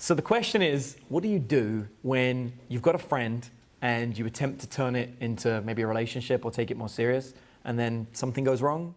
So the question is, what do you do when you've got a friend and you attempt to turn it into maybe a relationship or take it more serious, and then something goes wrong?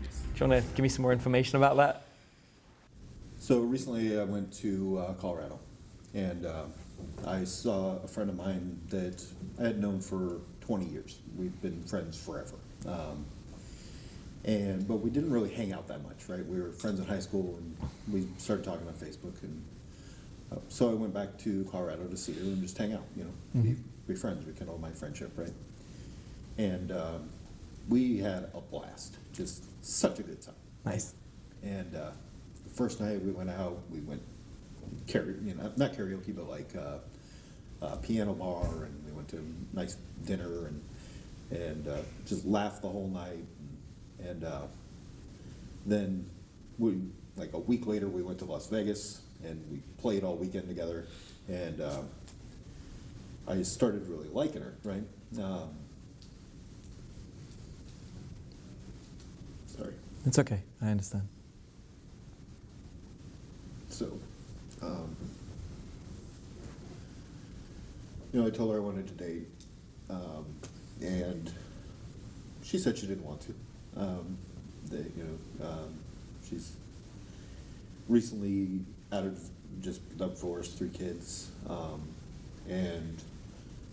Do you want to give me some more information about that? So recently I went to Colorado, and I saw a friend of mine that I had known for 20 years. We've been friends forever. But we didn't really hang out that much, right? We were friends in high school, and we started talking on Facebook. And so I went back to Colorado to see her and just hang out, be friends, rekindle my friendship, right? And we had a blast, just such a good time. Nice. And the first night we went out, we went not karaoke, but like a piano bar, and we went to a nice dinner and just laughed the whole night. And then like a week later, we went to Las Vegas and we played all weekend together. And I started really liking her, right? Sorry. It's okay, I understand. So, I told her I wanted to date, and she said she didn't want to. She's recently just divorced, 3 kids, and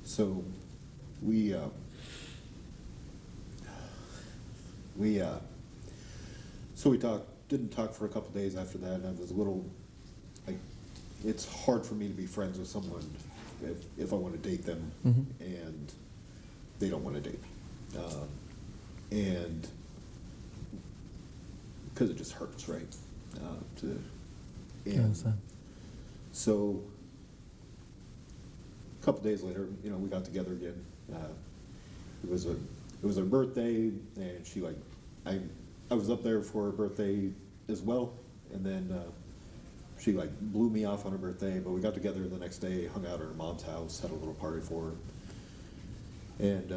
so we didn't talk for a couple days after that, and I was a little, like, it's hard for me to be friends with someone if I want to date them, and they don't want to date me. And because it just hurts, right? I understand. So a couple days later, we got together again. It was her birthday, and I was up there for her birthday as well, and then she blew me off on her birthday. But we got together the next day, hung out at her mom's house, had a little party for her, and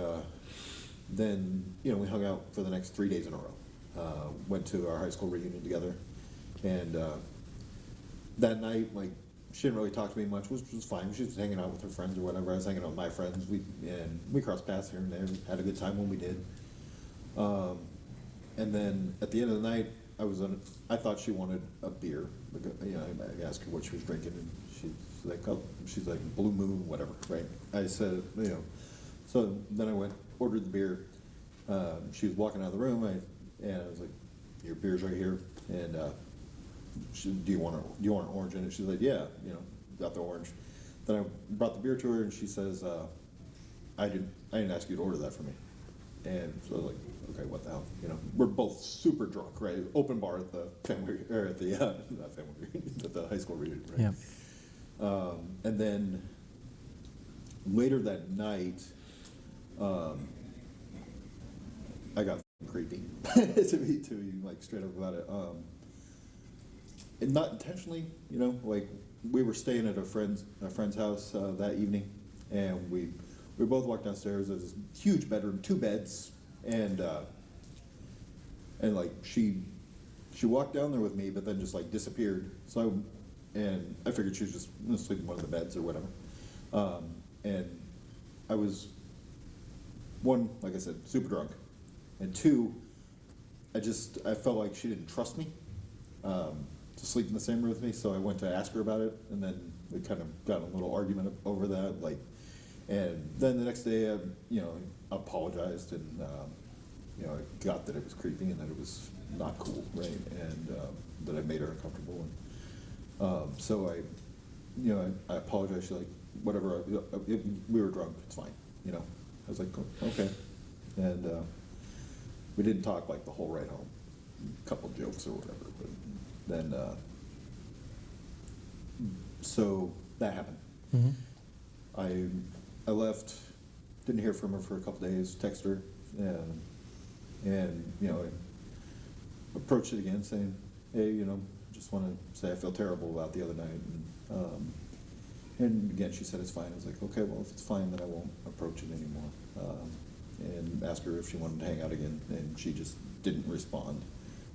then we hung out for the next 3 days in a row. Went to our high school reunion together, and that night, she didn't really talk to me much, which was fine. She was hanging out with her friends or whatever. I was hanging out with my friends. We crossed paths here and there. Had a good time when we did. And then at the end of the night, I thought she wanted a beer. I asked her what she was drinking, and she's like Blue Moon, whatever, right? I said, So then I ordered the beer. She was walking out of the room, and I was like, "Your beer's right here." And do you want an orange in it? She's like, "Yeah," got the orange. Then I brought the beer to her, and she says, "I didn't ask you to order that for me." And so I was like, "Okay, what the hell?" We're both super drunk, right? Open bar at the family, or at the not family reunion, at the high school reunion, right? Yeah. And then later that night, I got creepy to be straight up about it. And not intentionally, we were staying at a friend's house that evening, and we both walked downstairs. There's this huge bedroom, 2 beds, and she walked down there with me, but then just disappeared. And I figured she was just sleeping in one of the beds or whatever. And I was, 1, like I said, super drunk, and 2, I felt like she didn't trust me to sleep in the same room with me. So I went to ask her about it, and then we kind of got in a little argument over that. And then the next day, I apologized, and I got that it was creepy and that it was not cool, right? And that I made her uncomfortable. And so I apologized. She's like, "Whatever. We were drunk. It's fine." I was like, "Okay." And we didn't talk the whole ride home. A couple jokes or whatever, but then so that happened. I left, didn't hear from her for a couple days. Texted her, and I approached it again, saying, "Hey, just want to say I feel terrible about the other night." And again, she said it's fine. I was like, "Okay, well, if it's fine, then I won't approach it anymore." And asked her if she wanted to hang out again, and she just didn't respond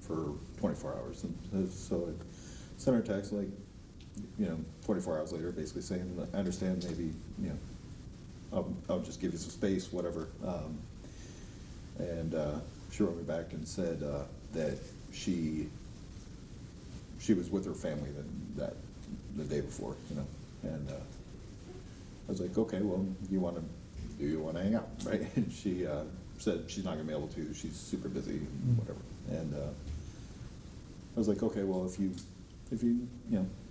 for 24 hours. And so sent her a text like, 24 hours later, basically saying, I understand, maybe, I'll just give you some space, whatever. And she wrote me back and said that she was with her family the day before, and I was like, okay, well, do you want to hang out, right? And she said she's not gonna be able to, she's super busy, whatever. And I was like, okay, well, if you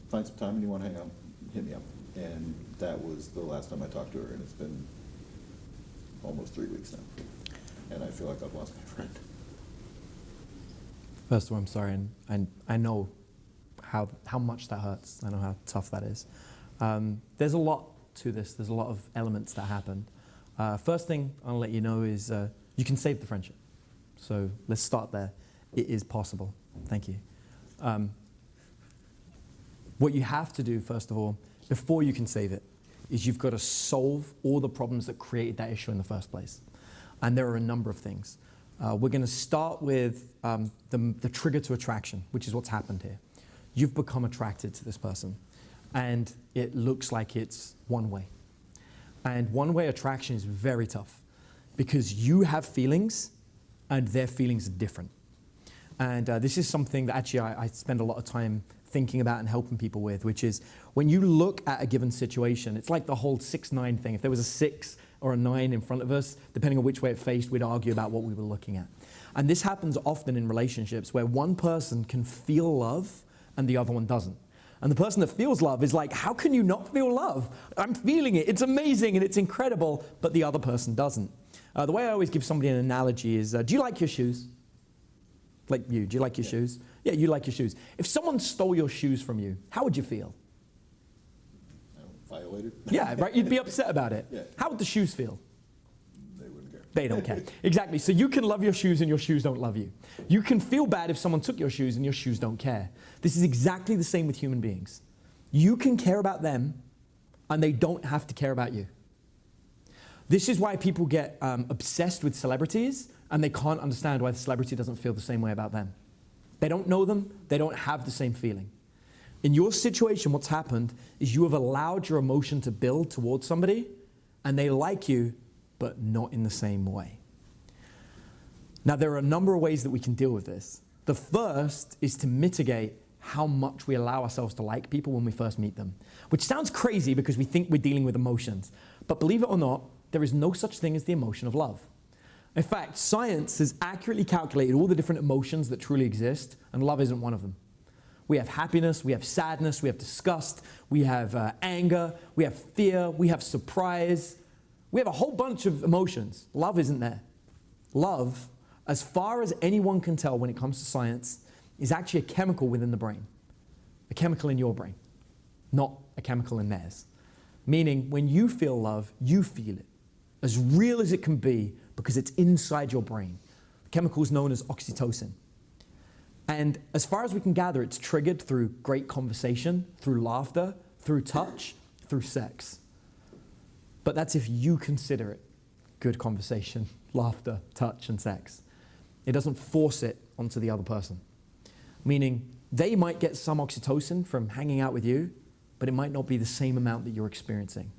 find some time and you want to hang out, hit me up. And that was the last time I talked to her, and it's been almost 3 weeks now. And I feel like I've lost my friend. First of all, I'm sorry, and I know how much that hurts. I know how tough that is. There's a lot to this. There's a lot of elements that happen. First thing I'll let you know is you can save the friendship. So let's start there. It is possible. Thank you. What you have to do, first of all, before you can save it, is you've got to solve all the problems that created that issue in the first place. And there are a number of things. We're going to start with the trigger to attraction, which is what's happened here. You've become attracted to this person, and it looks like it's one way. And one-way attraction is very tough because you have feelings and their feelings are different. And this is something that actually I spend a lot of time thinking about and helping people with, which is when you look at a given situation, it's like the whole 6-9 thing. If there was a 6 or a 9 in front of us, depending on which way it faced, we'd argue about what we were looking at. And this happens often in relationships where one person can feel love and the other one doesn't. And the person that feels love is like, how can you not feel love? I'm feeling it, it's amazing and it's incredible, but the other person doesn't. The way I always give somebody an analogy is, do you like your shoes? Like you, do you like your shoes? Yeah, you like your shoes. If someone stole your shoes from you, how would you feel? Violated? Yeah, right, you'd be upset about it. Yeah. How would the shoes feel? They wouldn't care. They don't care. Exactly. So you can love your shoes and your shoes don't love you. You can feel bad if someone took your shoes and your shoes don't care. This is exactly the same with human beings. You can care about them and they don't have to care about you. This is why people get obsessed with celebrities and they can't understand why the celebrity doesn't feel the same way about them. They don't know them, they don't have the same feeling. In your situation, what's happened is you have allowed your emotion to build towards somebody and they like you, but not in the same way. Now, there are a number of ways that we can deal with this. The first is to mitigate how much we allow ourselves to like people when we first meet them, which sounds crazy because we think we're dealing with emotions. But believe it or not, there is no such thing as the emotion of love. In fact, science has accurately calculated all the different emotions that truly exist, and love isn't one of them. We have happiness, we have sadness, we have disgust, we have anger, we have fear, we have surprise. We have a whole bunch of emotions. Love isn't there. Love, as far as anyone can tell when it comes to science, is actually a chemical within the brain. A chemical in your brain, not a chemical in theirs. Meaning, when you feel love, you feel it. As real as it can be, because it's inside your brain. The chemical is known as oxytocin. And as far as we can gather, it's triggered through great conversation, through laughter, through touch, through sex. But that's if you consider it good conversation, laughter, touch, and sex. It doesn't force it onto the other person. Meaning, they might get some oxytocin from hanging out with you, but it might not be the same amount that you're experiencing.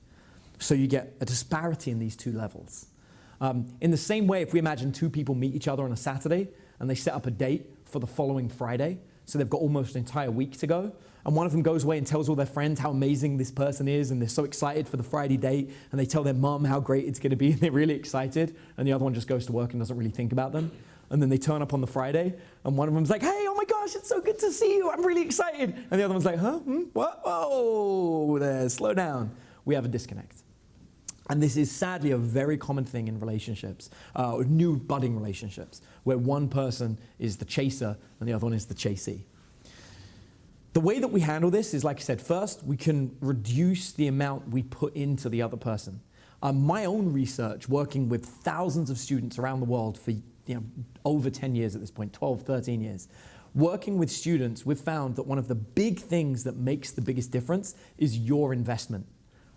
So you get a disparity in these two levels. In the same way, if we imagine two people meet each other on a Saturday and they set up a date for the following Friday, so they've got almost an entire week to go, and one of them goes away and tells all their friends how amazing this person is, and they're so excited for the Friday date, and they tell their mom how great it's going to be, and they're really excited, and the other one just goes to work and doesn't really think about them. And then they turn up on the Friday, and one of them's like, hey, oh my gosh, it's so good to see you, I'm really excited. And the other one's like, huh, what? Whoa, there, slow down. We have a disconnect. And this is sadly a very common thing in relationships, new budding relationships, where one person is the chaser and the other one is the chasee. The way that we handle this is, like I said, first, we can reduce the amount we put into the other person. My own research, working with thousands of students around the world for over 10 years at this point, 12, 13 years, working with students, we've found that one of the big things that makes the biggest difference is your investment.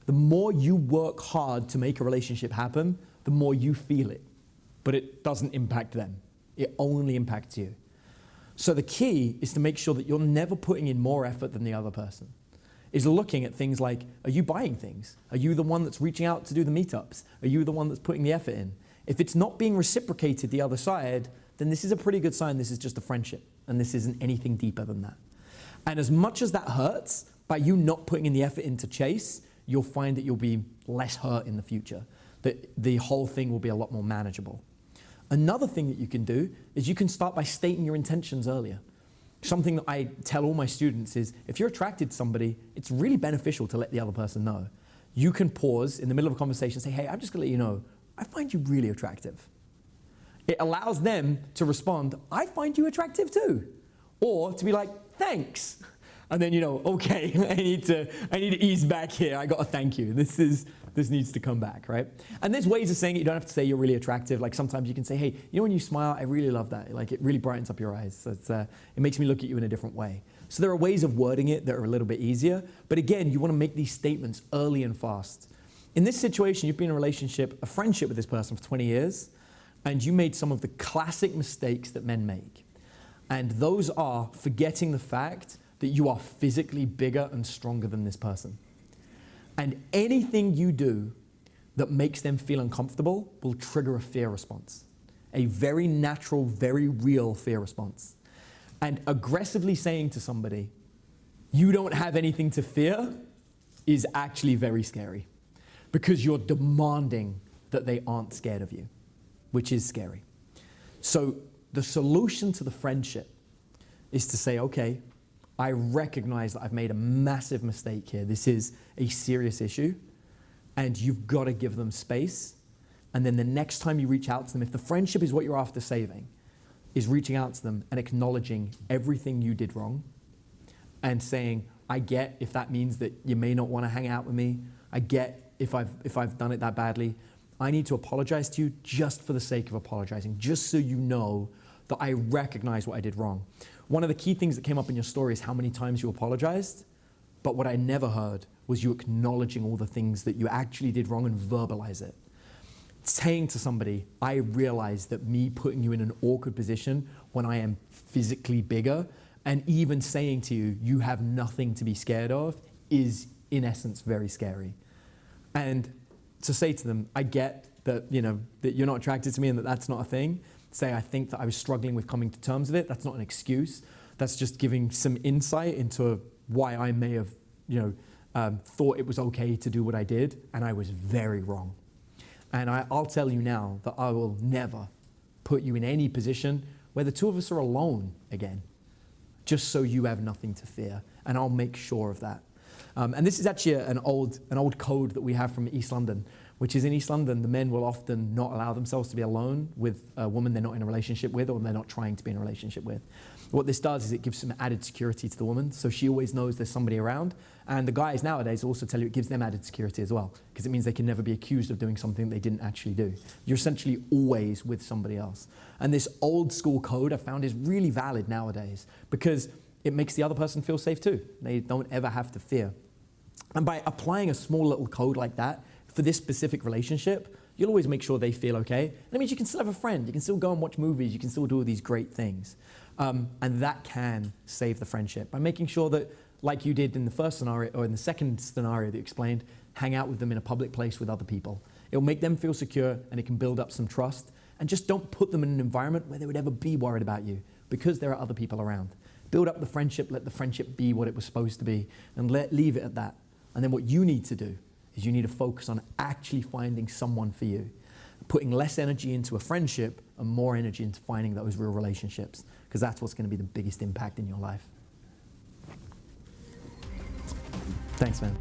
The more you work hard to make a relationship happen, the more you feel it. But it doesn't impact them. It only impacts you. So the key is to make sure that you're never putting in more effort than the other person. Is looking at things like, are you buying things? Are you the one that's reaching out to do the meetups? Are you the one that's putting the effort in? If it's not being reciprocated the other side, then this is a pretty good sign this is just a friendship and this isn't anything deeper than that. And as much as that hurts, by you not putting in the effort into chase, you'll find that you'll be less hurt in the future, that the whole thing will be a lot more manageable. Another thing that you can do is you can start by stating your intentions earlier. Something that I tell all my students is, if you're attracted to somebody, it's really beneficial to let the other person know. You can pause in the middle of a conversation and say, hey, I'm just gonna let you know, I find you really attractive. It allows them to respond, I find you attractive too. Or to be like, thanks. And then, okay, I need to ease back here. I got to thank you. This needs to come back, right? And there's ways of saying it. You don't have to say you're really attractive. Like sometimes you can say, hey, when you smile, I really love that. Like it really brightens up your eyes. So it makes me look at you in a different way. So there are ways of wording it that are a little bit easier. But again, you want to make these statements early and fast. In this situation, you've been in a friendship with this person for 20 years, and you made some of the classic mistakes that men make. And those are forgetting the fact that you are physically bigger and stronger than this person. And anything you do that makes them feel uncomfortable will trigger a fear response. A very natural, very real fear response. And aggressively saying to somebody, you don't have anything to fear, is actually very scary. Because you're demanding that they aren't scared of you, which is scary. So the solution to the friendship is to say, okay, I recognize that I've made a massive mistake here. This is a serious issue, and you've got to give them space. And then the next time you reach out to them, if the friendship is what you're after saving, is reaching out to them and acknowledging everything you did wrong and saying, I get if that means that you may not want to hang out with me. I get if I've done it that badly. I need to apologize to you just for the sake of apologizing, just so you know that I recognize what I did wrong. One of the key things that came up in your story is how many times you apologized, but what I never heard was you acknowledging all the things that you actually did wrong and verbalize it. Saying to somebody, I realize that me putting you in an awkward position when I am physically bigger, and even saying to you, you have nothing to be scared of, is in essence very scary. And to say to them, I get that, that you're not attracted to me and that that's not a thing. Say, I think that I was struggling with coming to terms with it. That's not an excuse. That's just giving some insight into why I may have, thought it was okay to do what I did, and I was very wrong. And I'll tell you now that I will never put you in any position where the two of us are alone again, just so you have nothing to fear. And I'll make sure of that. And this is actually an old code that we have from East London, which is in East London, the men will often not allow themselves to be alone with a woman they're not in a relationship with or they're not trying to be in a relationship with. What this does is it gives some added security to the woman, so she always knows there's somebody around. And the guys nowadays also tell you it gives them added security as well, because it means they can never be accused of doing something they didn't actually do. You're essentially always with somebody else. And this old school code I found is really valid nowadays, because it makes the other person feel safe too. They don't ever have to fear. And by applying a small little code like that for this specific relationship, you'll always make sure they feel okay. And it means you can still have a friend. You can still go and watch movies. You can still do all these great things. And that can save the friendship by making sure that, like you did in the first scenario, or in the second scenario that you explained, hang out with them in a public place with other people. It'll make them feel secure, and it can build up some trust. And just don't put them in an environment where they would ever be worried about you, because there are other people around. Build up the friendship, let the friendship be what it was supposed to be, and leave it at that. And then what you need to do is you need to focus on actually finding someone for you, putting less energy into a friendship and more energy into finding those real relationships, because that's what's going to be the biggest impact in your life. Thanks, man.